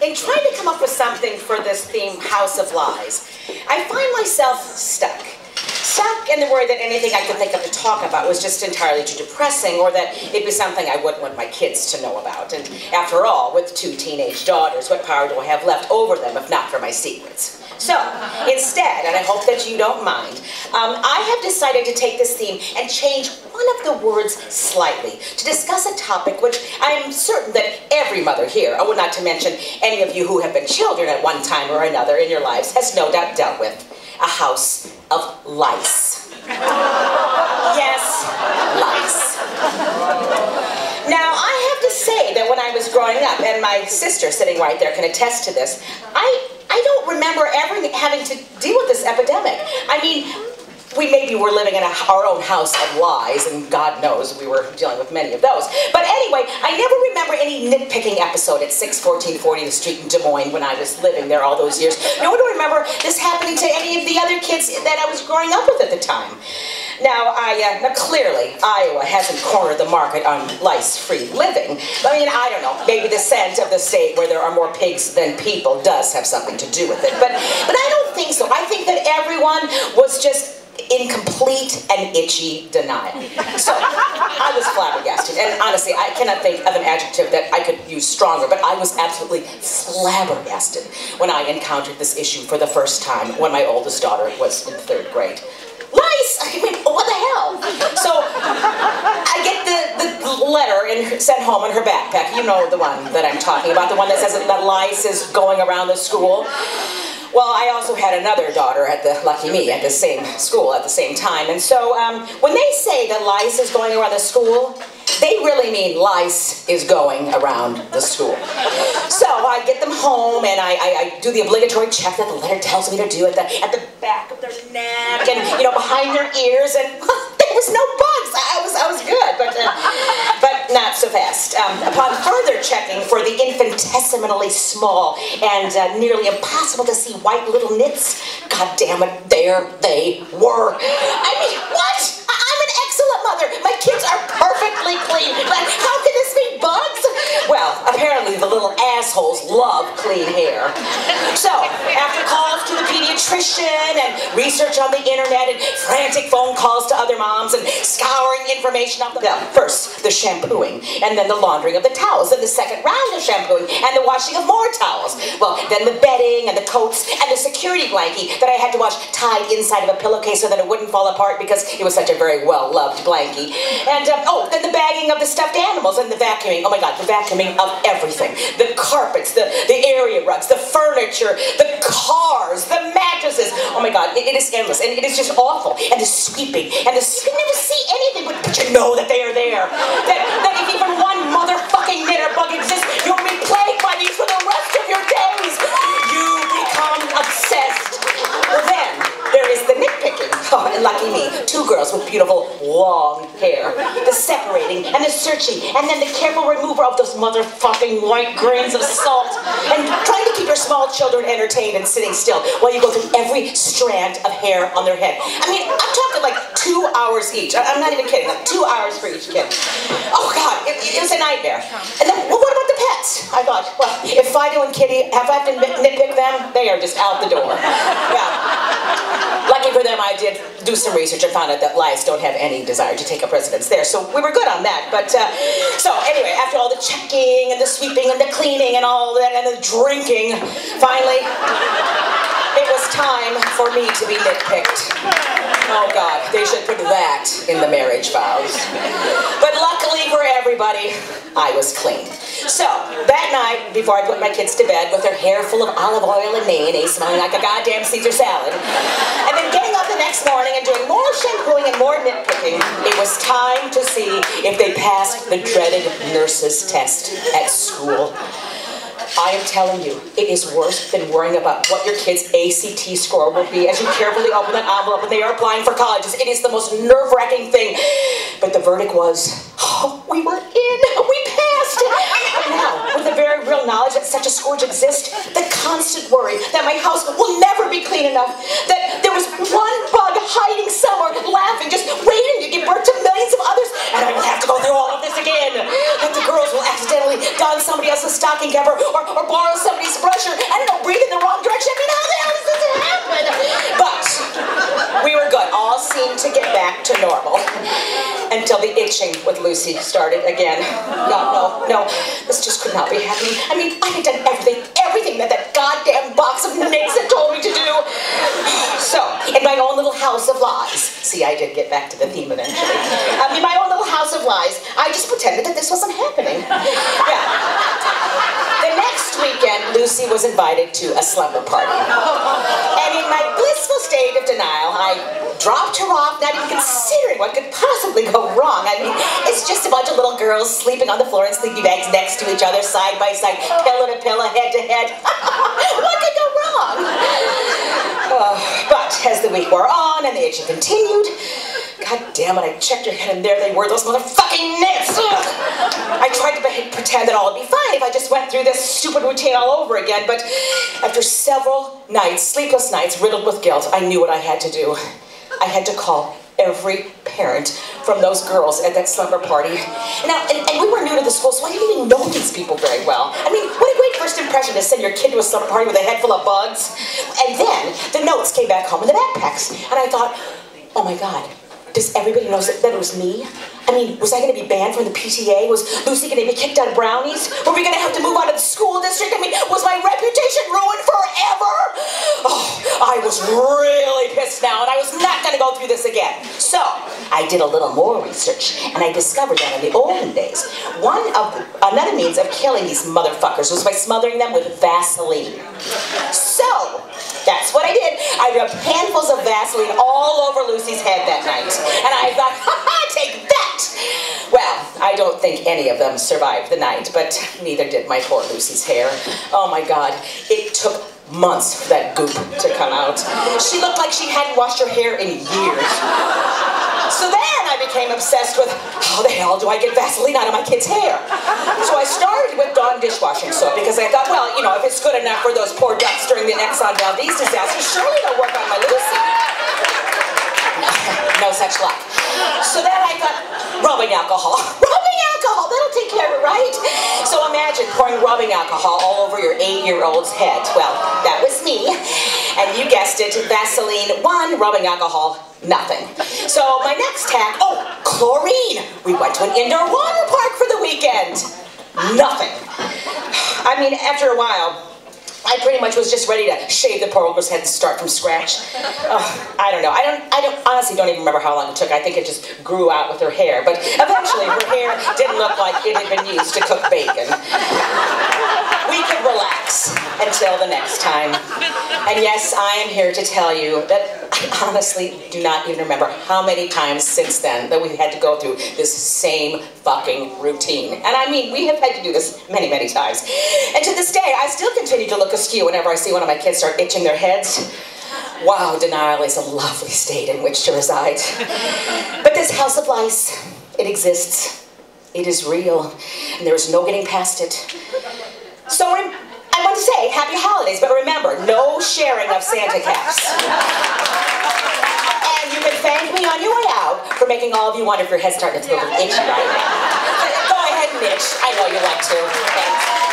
in trying to come up with something for this theme, House of Lies, I find myself stuck. Stuck in the worry that anything I could think of to talk about was just entirely too depressing, or that it'd be something I wouldn't want my kids to know about. And after all, with 2 teenage daughters, what power do I have left over them if not for my secrets? So, instead, and I hope that you don't mind, I have decided to take this theme and change one of the words slightly to discuss a topic which I am certain that every mother here, oh, not to mention any of you who have been children at one time or another in your lives, has no doubt dealt with: a house of lice. Yes, lice. Now, I have to say that when I was growing up, and my sister sitting right there can attest to this, I don't remember ever having to deal with this epidemic. I mean, we maybe were living in our own house of lies, and God knows we were dealing with many of those. But anyway, I never remember any nitpicking episode at 61440 Street in Des Moines when I was living there all those years. Nor do I remember this happening to any of the other kids that I was growing up with at the time. Now, now clearly, Iowa hasn't cornered the market on lice-free living. I mean, I don't know, maybe the scent of the state where there are more pigs than people does have something to do with it. But I don't think so. I think that everyone was just in complete and itchy denial. So, I was flabbergasted. And honestly, I cannot think of an adjective that I could use stronger, but I was absolutely flabbergasted when I encountered this issue for the first time when my oldest daughter was in 3rd grade. Lice! I mean, what the hell? So, I get the letter sent home in her backpack. You know the one that I'm talking about, the one that says that lice is going around the school. Well, I also had another daughter at lucky me, at the same school at the same time. And so, when they say that lice is going around the school, they really mean lice is going around the school. So I get them home and I do the obligatory check that the letter tells me to do at the back of their neck and, you know, behind their ears, and there was no bugs. I was good, but not so fast. Upon further checking for the infinitesimally small and nearly impossible to see white little nits, God damn it, there they were. I mean, what? I'm an excellent mother. My kids are perfectly clean, but how can this be bugs? Well, apparently the little assholes love clean hair. So, after calls to the pediatrician and research on the internet and frantic phone calls to other moms and scouring information on first the shampooing, and then the laundering of the towels, then the second round of shampooing, and the washing of more towels. Well, then the bedding and the coats and the security blankie that I had to wash tied inside of a pillowcase so that it wouldn't fall apart because it was such a very well-loved blankie. And, then the bagging of the stuffed animals and the vacuuming. Oh my God, the vacuuming of everything. The carpets, the area rugs, the furniture, the cars, the mattresses. Oh my God, it is endless, and it is just awful. And the sweeping, and you can never see anything, but you know that they are there. That if even one motherfucking knitter bug exists, you'll be plagued by these for the rest of your days. You become obsessed. Well then, there is the nitpicking. Oh, and lucky me, 2 girls with beautiful long hair. The separating and the searching, and then the careful removal of those motherfucking white grains of salt, and trying to keep your small children entertained and sitting still while you go through every strand of hair on their head. I mean, I'm talking like 2 hours each. I'm not even kidding, like 2 hours for each kid. Oh God, it was a nightmare. And then, well, what about the pets? I thought, well, if Fido and Kitty, have I to nitpick them? They are just out the door. Yeah. Lucky for them, I did do some research and found out that lice don't have any desire to take up residence there, so we were good on that. But, so anyway, after all the checking and the sweeping and the cleaning and all that and the drinking, finally, it was time for me to be nitpicked. Oh God, they should put that in the marriage vows. But luckily for everybody, I was clean. So, that night, before I put my kids to bed with their hair full of olive oil and mayonnaise, smelling like a goddamn Caesar salad, and then getting up the next morning and doing more shampooing and more nitpicking, it was time to see if they passed the dreaded nurse's test at school. I am telling you, it is worse than worrying about what your kid's ACT score will be as you carefully open that envelope when they are applying for colleges. It is the most nerve-wracking thing. But the verdict was, oh, we were in, we passed. And now, with the very real knowledge that such a scourge exists, the constant worry that my house will never be clean enough, that there was one bug hiding somewhere, laughing, just waiting to give birth to millions of others, and I will have to go through all of this again, that the girls will accidentally accidentally don somebody else's stocking cover or borrow somebody's brush or, I don't know, breathe in the wrong direction. I mean, how the hell does this happen? But we were good. All seemed to get back to normal until the itching with Lucy started again. No, this just could not be happening. I mean, I had done everything that goddamn box of nicks had told me to do. So, in my own little house of lies, see, I did get back to the theme eventually. In my own little house of lies, I just pretended that this wasn't happening. Yeah. The next weekend, Lucy was invited to a slumber party. And in my blissful state of denial, I dropped her off, not even considering what could possibly go wrong. I mean, it's just a bunch of little girls sleeping on the floor in sleeping bags next to each other, side by side, pillow to pillow, head to head. What could go wrong? But as the week wore on and the itching continued, God damn it, I checked her head and there they were, those motherfucking nits! Ugh. I tried to pretend that all would be fine if I just went through this stupid routine all over again, but after several nights, sleepless nights, riddled with guilt, I knew what I had to do. I had to call every parent from those girls at that slumber party. Now, and we were new to the school, so I didn't even know these people very well. I mean, what a great first impression to send your kid to a slumber party with a head full of bugs. And then the notes came back home in the backpacks, and I thought, oh my God, does everybody know that it was me? I mean, was I going to be banned from the PTA? Was Lucy going to be kicked out of Brownies? Were we going to have to move out of the school district? I mean, was my reputation ruined forever? Oh, I was really pissed now, and I was not going to go through this again. So, I did a little more research, and I discovered that in the olden days, another means of killing these motherfuckers was by smothering them with Vaseline. So, that's what I did. I rubbed handfuls of Vaseline all over Lucy's head that night, and I thought, ha-ha, take that! Well, I don't think any of them survived the night, but neither did my poor Lucy's hair. Oh my God, it took months for that goop to come out. She looked like she hadn't washed her hair in years. So then I became obsessed with, how the hell do I get Vaseline out of my kid's hair? So I started with Dawn dishwashing soap because I thought, well, you know, if it's good enough for those poor ducks during the Exxon Valdez disaster, surely it'll work on my Lucy. No such luck. So then I thought, rubbing alcohol. Rubbing alcohol, that'll take care of it, right? So imagine pouring rubbing alcohol all over your 8-year-old's head. Well, that was me. And you guessed it, Vaseline, 1, rubbing alcohol, nothing. So my next tack, oh, chlorine. We went to an indoor water park for the weekend. Nothing. I mean, after a while, I pretty much was just ready to shave the poor old girl's head and start from scratch. I don't know. I honestly don't even remember how long it took. I think it just grew out with her hair. But eventually, her hair didn't look like it had been used to cook bacon. We could relax until the next time. And yes, I am here to tell you that I honestly do not even remember how many times since then that we've had to go through this same fucking routine. And I mean, we have had to do this many, many times. And to this day, I still continue to look askew whenever I see one of my kids start itching their heads. Wow, denial is a lovely state in which to reside. But this house of lice, it exists. It is real, and there is no getting past it. So I want to say happy holidays, but remember, no sharing of Santa caps. And you can thank me on your way out for making all of you wonder if your head's starting to feel a little itchy right now. Go ahead and itch. I know you like to. Thanks.